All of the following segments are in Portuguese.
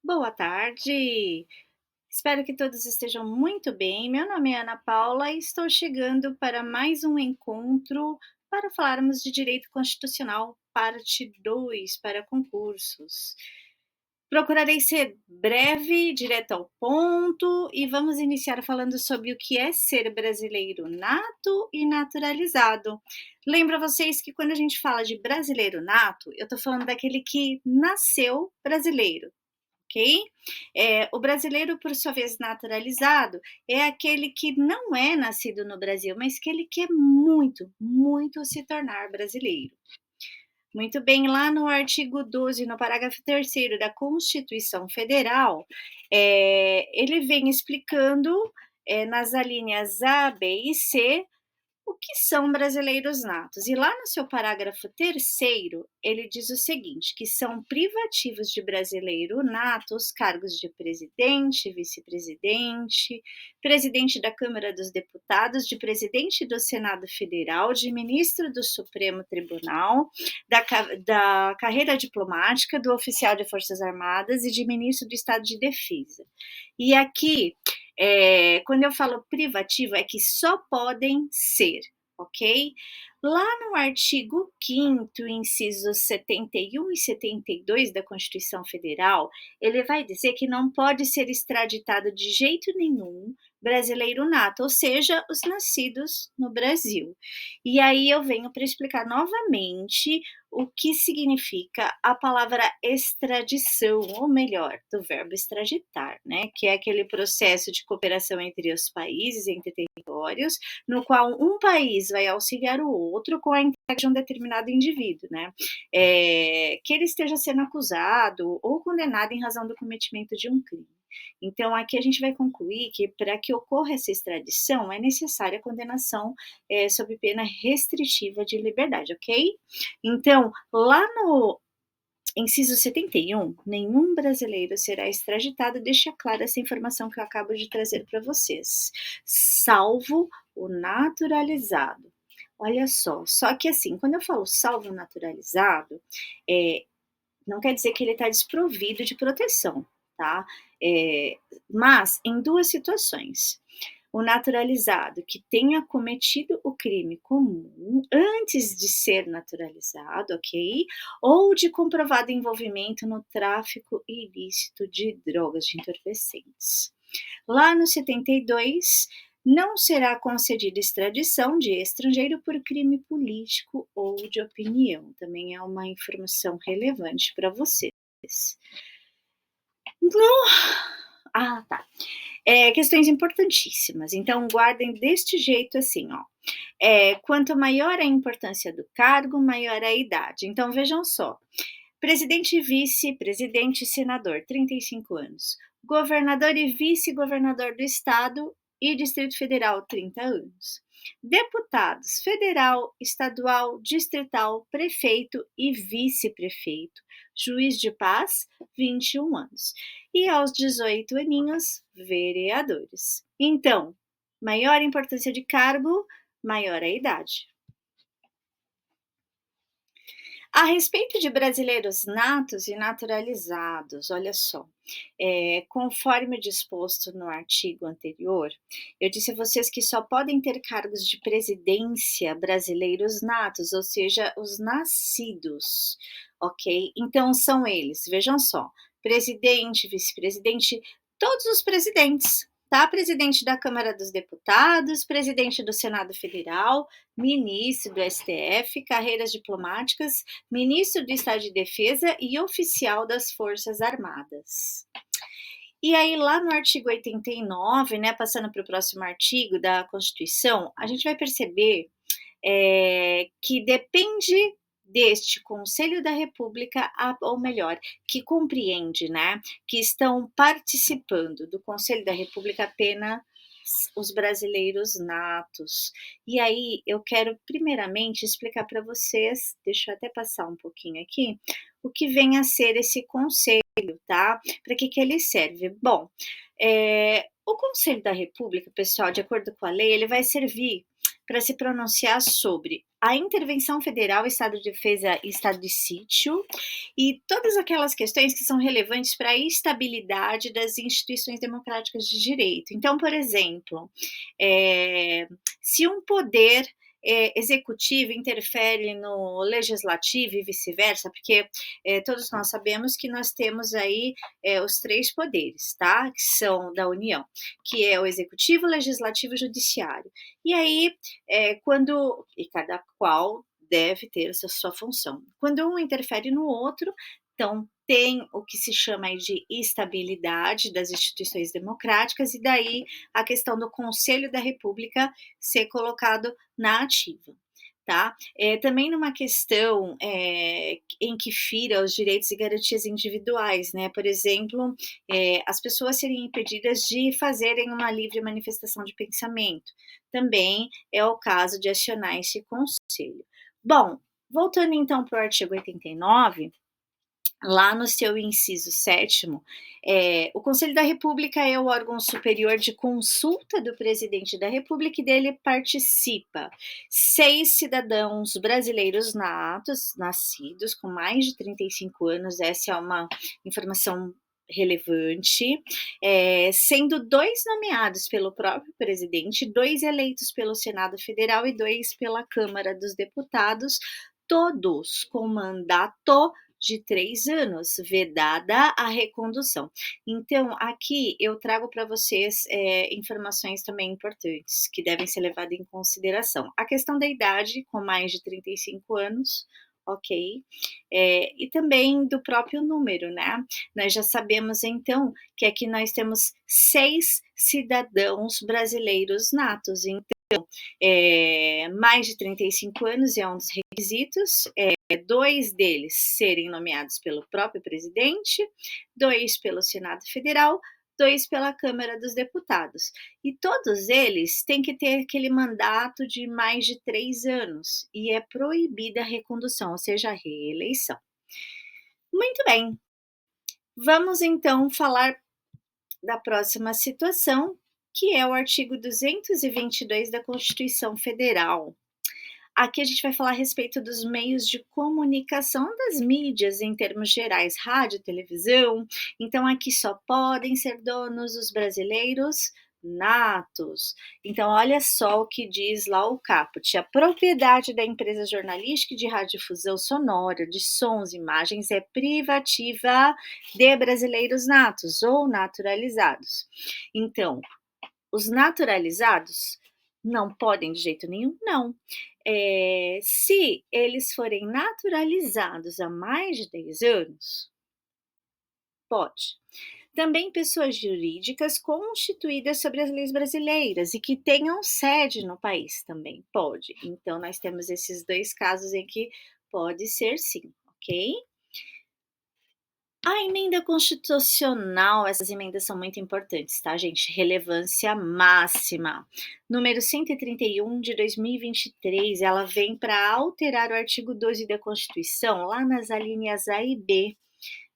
Boa tarde! Espero que todos estejam muito bem. Meu nome é Ana Paula e estou chegando para mais um encontro para falarmos de direito constitucional, parte 2 para concursos. Procurarei ser breve, direto ao ponto e vamos iniciar falando sobre o que é ser brasileiro nato e naturalizado. Lembro a vocês que quando a gente fala de brasileiro nato, eu estou falando daquele que nasceu brasileiro, ok? O brasileiro, por sua vez, naturalizado, é aquele que não é nascido no Brasil, mas que ele quer muito, muito se tornar brasileiro. Muito bem, lá no artigo 12, no parágrafo 3º da Constituição Federal, ele vem explicando, nas alíneas A, B e C, o que são brasileiros natos? E lá no seu parágrafo 3º, ele diz o seguinte, que são privativos de brasileiro nato os cargos de presidente, vice-presidente, presidente da Câmara dos Deputados, de presidente do Senado Federal, de ministro do Supremo Tribunal, da carreira diplomática, do oficial de Forças Armadas e de ministro do Estado de Defesa. E aqui, quando eu falo privativo, é que só podem ser, ok? Lá no artigo 5º, incisos 71 e 72 da Constituição Federal, ele vai dizer que não pode ser extraditado de jeito nenhum brasileiro nato, ou seja, os nascidos no Brasil. E aí eu venho para explicar novamente o que significa a palavra extradição, ou melhor, do verbo extraditar, né? Que é aquele processo de cooperação entre os países, entre territórios, no qual um país vai auxiliar o outro com a entrega de um determinado indivíduo, né? Que ele esteja sendo acusado ou condenado em razão do cometimento de um crime. Então, aqui a gente vai concluir que, para que ocorra essa extradição, é necessária a condenação sob pena restritiva de liberdade, ok? Então, lá no inciso 71, nenhum brasileiro será extraditado, deixa clara essa informação que eu acabo de trazer para vocês, salvo o naturalizado. Olha só que assim, quando eu falo salvo o naturalizado, não quer dizer que ele está desprovido de proteção, tá? Mas em duas situações. O naturalizado que tenha cometido o crime comum antes de ser naturalizado, ok? Ou de comprovado envolvimento no tráfico ilícito de drogas, de entorpecentes. Lá no 72, não será concedida extradição de estrangeiro por crime político ou de opinião. Também é uma informação relevante para vocês. Tá. Questões importantíssimas. Então, guardem deste jeito assim, ó. Quanto maior a importância do cargo, maior a idade. Então, vejam só. Presidente e vice-presidente e senador, 35 anos. Governador e vice-governador do estado e Distrito Federal, 30 anos. Deputados federal, estadual, distrital, prefeito e vice-prefeito. Juiz de paz, 21 anos. E aos 18 aninhos, vereadores. Então, maior importância de cargo, maior a idade. A respeito de brasileiros natos e naturalizados, olha só, conforme disposto no artigo anterior, eu disse a vocês que só podem ter cargos de presidência brasileiros natos, ou seja, os nascidos, ok? Então são eles, vejam só, presidente, vice-presidente, todos os presidentes, tá? Presidente da Câmara dos Deputados, presidente do Senado Federal, ministro do STF, carreiras diplomáticas, ministro do Estado de Defesa e oficial das Forças Armadas. E aí, lá no artigo 89, né, passando para o próximo artigo da Constituição, a gente vai perceber que depende deste Conselho da República, ou melhor, que compreende, né, que estão participando do Conselho da República apenas os brasileiros natos. E aí eu quero primeiramente explicar para vocês, deixa eu até passar um pouquinho aqui, o que vem a ser esse conselho, tá? Para que ele serve? Bom, o Conselho da República, pessoal, de acordo com a lei, ele vai servir para se pronunciar sobre a intervenção federal, estado de defesa e estado de sítio, e todas aquelas questões que são relevantes para a estabilidade das instituições democráticas de direito. Então, por exemplo, se um poder executivo interfere no legislativo e vice-versa, porque todos nós sabemos que nós temos aí os três poderes, tá? Que são da União, que é o executivo, legislativo e judiciário. E aí, e cada qual deve ter a sua função. Quando um interfere no outro, então tem o que se chama aí de estabilidade das instituições democráticas, e daí a questão do Conselho da República ser colocado na ativa. Tá? Também numa questão em que fira os direitos e garantias individuais, né? Por exemplo, as pessoas serem impedidas de fazerem uma livre manifestação de pensamento. Também é o caso de acionar esse conselho. Bom, voltando então para o artigo 89, lá no seu inciso 7º, o Conselho da República é o órgão superior de consulta do presidente da República e dele participa 6 cidadãos brasileiros nascidos com mais de 35 anos, essa é uma informação relevante, sendo 2 nomeados pelo próprio presidente, 2 eleitos pelo Senado Federal e 2 pela Câmara dos Deputados, todos com mandato de 3 anos, vedada a recondução. Então, aqui eu trago para vocês informações também importantes que devem ser levadas em consideração. A questão da idade, com mais de 35 anos, ok? E também do próprio número, né? Nós já sabemos, então, que aqui nós temos 6 cidadãos brasileiros natos, então, mais de 35 anos é um dos requisitos, 2 deles serem nomeados pelo próprio presidente, 2 pelo Senado Federal, 2 pela Câmara dos Deputados. E todos eles têm que ter aquele mandato de mais de 3 anos, e é proibida a recondução, ou seja, a reeleição. Muito bem, vamos então falar da próxima situação, que é o artigo 222 da Constituição Federal. Aqui a gente vai falar a respeito dos meios de comunicação das mídias em termos gerais, rádio, televisão. Então, aqui só podem ser donos os brasileiros natos. Então, olha só o que diz lá o caput. A propriedade da empresa jornalística e de radiodifusão sonora, de sons e imagens é privativa de brasileiros natos ou naturalizados. Então, os naturalizados não podem de jeito nenhum? Não. Se eles forem naturalizados há mais de 10 anos, pode. Também pessoas jurídicas constituídas sobre as leis brasileiras e que tenham sede no país também pode. Então, nós temos esses 2 casos em que pode ser sim, ok? A emenda constitucional, essas emendas são muito importantes, tá, gente? Relevância máxima. Número 131 de 2023, ela vem para alterar o artigo 12 da Constituição, lá nas alíneas A e B,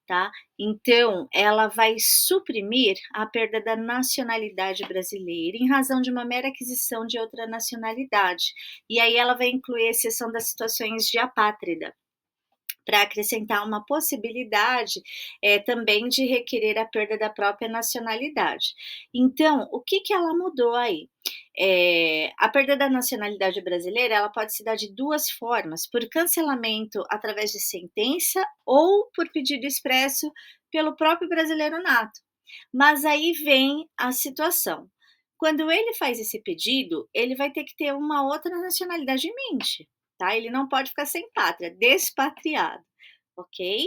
tá? Então, ela vai suprimir a perda da nacionalidade brasileira em razão de uma mera aquisição de outra nacionalidade. E aí ela vai incluir a exceção das situações de apátrida, para acrescentar uma possibilidade também de requerer a perda da própria nacionalidade. Então, o que ela mudou aí? A perda da nacionalidade brasileira, ela pode se dar de 2 formas: por cancelamento através de sentença ou por pedido expresso pelo próprio brasileiro nato. Mas aí vem a situação. Quando ele faz esse pedido, ele vai ter que ter uma outra nacionalidade em mente, tá? Ele não pode ficar sem pátria, despatriado, ok?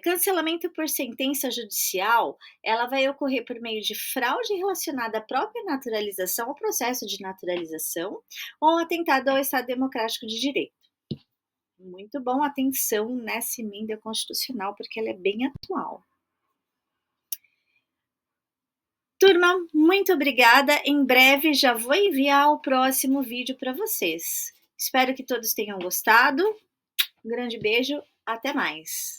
Cancelamento por sentença judicial, ela vai ocorrer por meio de fraude relacionada à própria naturalização ou processo de naturalização, ou atentado ao Estado Democrático de Direito. Muito bom, atenção nessa emenda constitucional, porque ela é bem atual. Turma, muito obrigada. Em breve já vou enviar o próximo vídeo para vocês. Espero que todos tenham gostado. Um grande beijo, até mais.